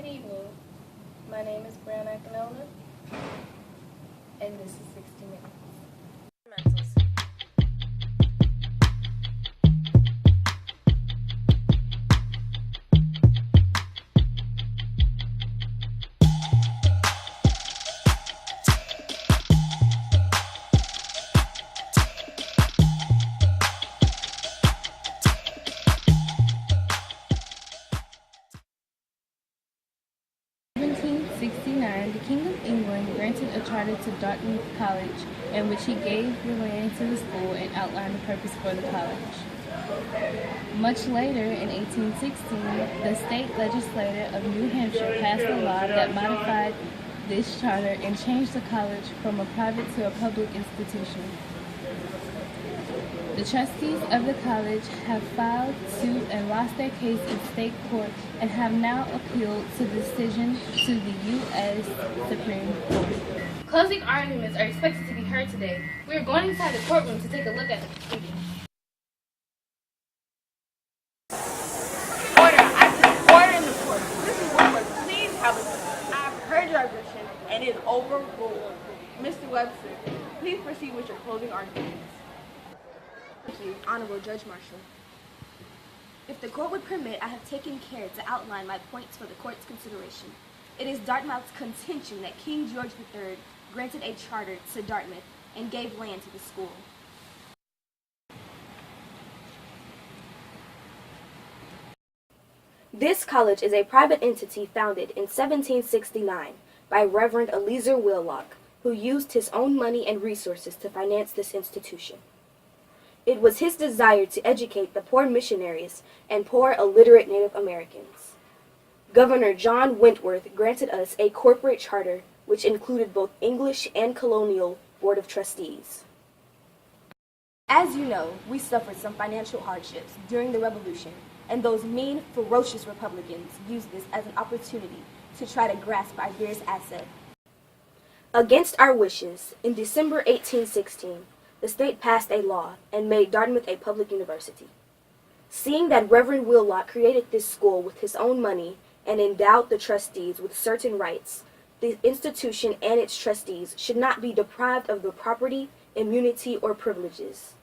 evening. My name is Brown Akinona, and this is 60 Minutes. In 1769, the King of England granted a charter to Dartmouth College, in which he gave the land to the school and outlined the purpose for the college. Much later, in 1816, the state legislature of New Hampshire passed a law that modified this charter and changed the college from a private to a public institution. The trustees of the college have filed suit and lost their case in state court and have now appealed the decision to the U.S. Supreme Court. Closing arguments are expected to be heard today. We are going inside the courtroom to take a look at the proceedings. Order! I put order in the court. Mr. Woodward, please have a seat. I have heard your objection and it is overruled. Mr. Webster, please proceed with your closing arguments. Thank you, Honorable Judge Marshall. If the court would permit, I have taken care to outline my points for the court's consideration. It is Dartmouth's contention that King George III granted a charter to Dartmouth and gave land to the school. This college is a private entity founded in 1769 by Reverend Eliezer Willock, who used his own money and resources to finance this institution. It was his desire to educate the poor missionaries and poor illiterate Native Americans. Governor John Wentworth granted us a corporate charter which included both English and colonial board of trustees. As you know, we suffered some financial hardships during the Revolution, and those mean, ferocious Republicans used this as an opportunity to try to grasp our dearest asset. Against our wishes, in December 1816, the state passed a law and made Dartmouth a public university. Seeing that Reverend Willock created this school with his own money and endowed the trustees with certain rights, the institution and its trustees should not be deprived of the property, immunity, or privileges.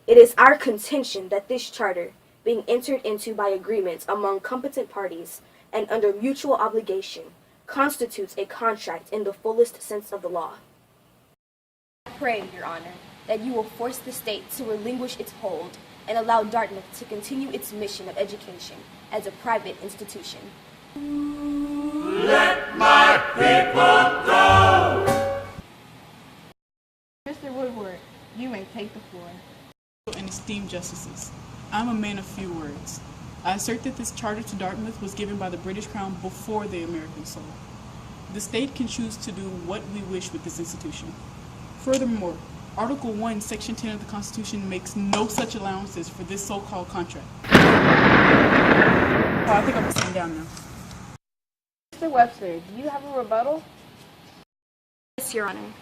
It is our contention that this charter, being entered into by agreements among competent parties and under mutual obligation, constitutes a contract in the fullest sense of the law. I pray, Your Honor, that you will force the state to relinquish its hold and allow Dartmouth to continue its mission of education as a private institution. Let my people go! Mr. Woodward, you may take the floor. And esteemed justices, I am a man of few words. I assert that this charter to Dartmouth was given by the British Crown before the Americans sold. The state can choose to do what we wish with this institution. Furthermore, Article 1, Section 10 of the Constitution makes no such allowances for this so-called contract. Oh, I think I'm sitting down now. Mr. Webster, do you have a rebuttal? Yes, Your Honor.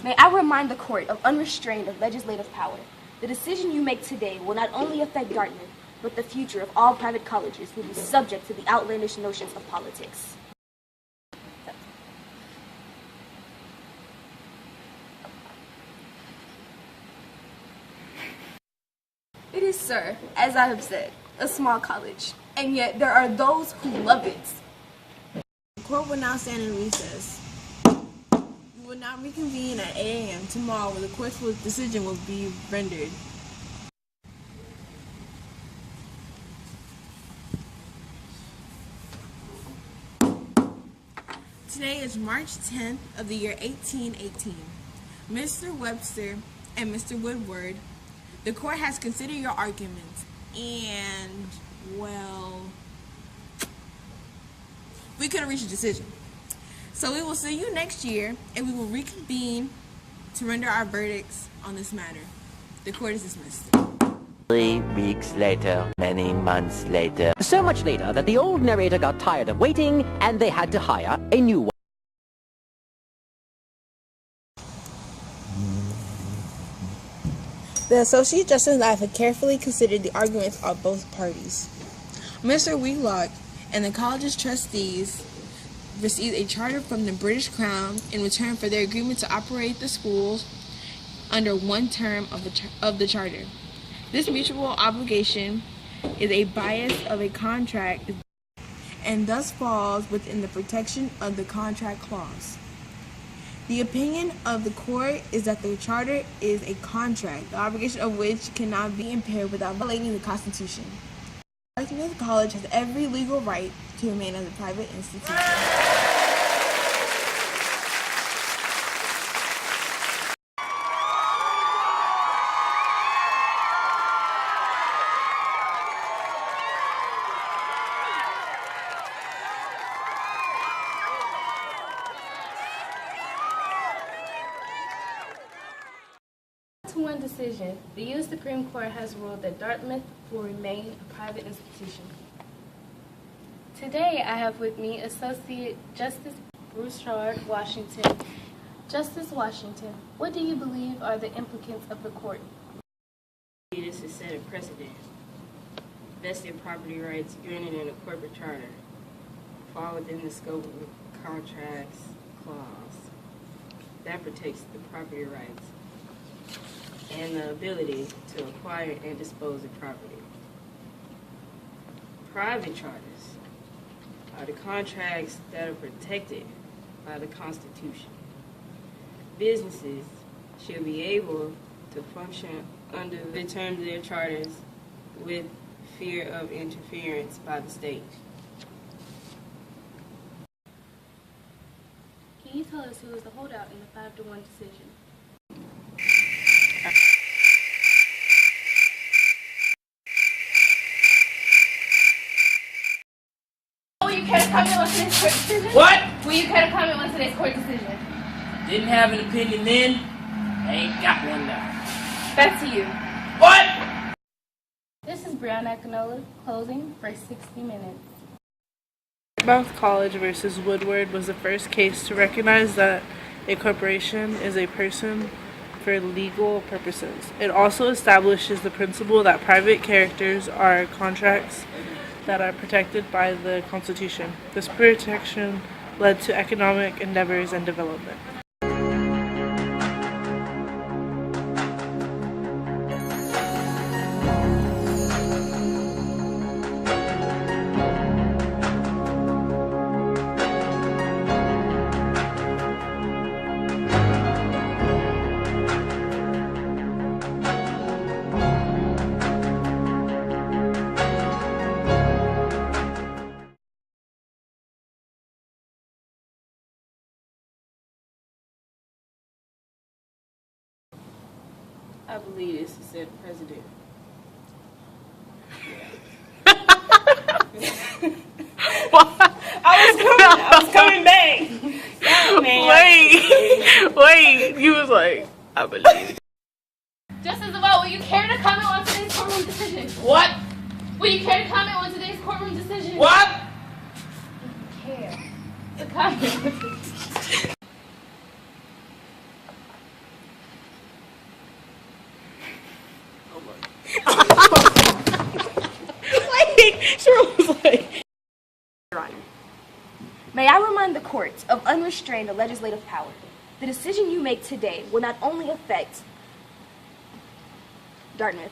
May I remind the court of unrestrained legislative power. The decision you make today will not only affect Dartmouth, but the future of all private colleges will be subject to the outlandish notions of politics. It is, sir, as I have said, a small college, and yet there are those who love it. The court will now stand in recess. We will now reconvene at 8 a.m. tomorrow where the court's decision will be rendered. Today is March 10th of the year 1818. Mr. Webster and Mr. Woodward, the court has considered your arguments and, well, we couldn't reach a decision. So we will see you next year and we will reconvene to render our verdicts on this matter. The court is dismissed. 3 weeks later, many months later. So much later that the old narrator got tired of waiting and they had to hire a new one. The Associate Justice and I have carefully considered the arguments of both parties. Mr. Wheelock and the college's trustees received a charter from the British Crown in return for their agreement to operate the schools under one term of the charter. This mutual obligation is a bias of a contract and thus falls within the protection of the contract clause. The opinion of the court is that the charter is a contract, the obligation of which cannot be impaired without violating the Constitution. Dartmouth College has every legal right to remain as a private institution. To one decision, the U.S. Supreme Court has ruled that Dartmouth will remain a private institution. Today, I have with me Associate Justice Broussard Washington. Justice Washington, what do you believe are the implications of the court? This has set a precedent. Vested property rights granted in a corporate charter fall within the scope of the contracts clause. That protects the property rights and the ability to acquire and dispose of property. Private charters are the contracts that are protected by the Constitution. Businesses should be able to function under the terms of their charters with fear of interference by the state. Can you tell us who was the holdout in the 5-1 decision? Will you care to comment on today's court decision? What? Will you care to comment on today's court decision? Didn't have an opinion then. Ain't got one now. Back to you. What? This is Brianna Canola, closing for 60 minutes. Dartmouth College versus Woodward was the first case to recognize that a corporation is a person for legal purposes. It also establishes the principle that private characters are contracts that are protected by the Constitution. This protection led to economic endeavors and development. I believe this has set a precedent. I was coming back. Yeah, man. Wait, you was like, I believe. Justice Devote, will you care to comment on today's courtroom decision? What? Will you care to comment on today's courtroom decision? What? Care to comment. Your Honor, may I remind the court of unrestrained legislative power. The decision you make today will not only affect Dartmouth,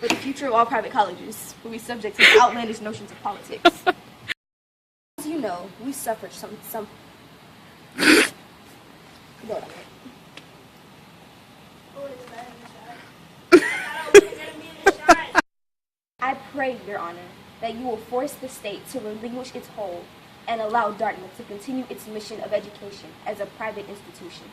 but the future of all private colleges will be subject to outlandish notions of politics. As you know, we suffered some. No, no. I pray, Your Honor, that you will force the state to relinquish its hold and allow Dartmouth to continue its mission of education as a private institution.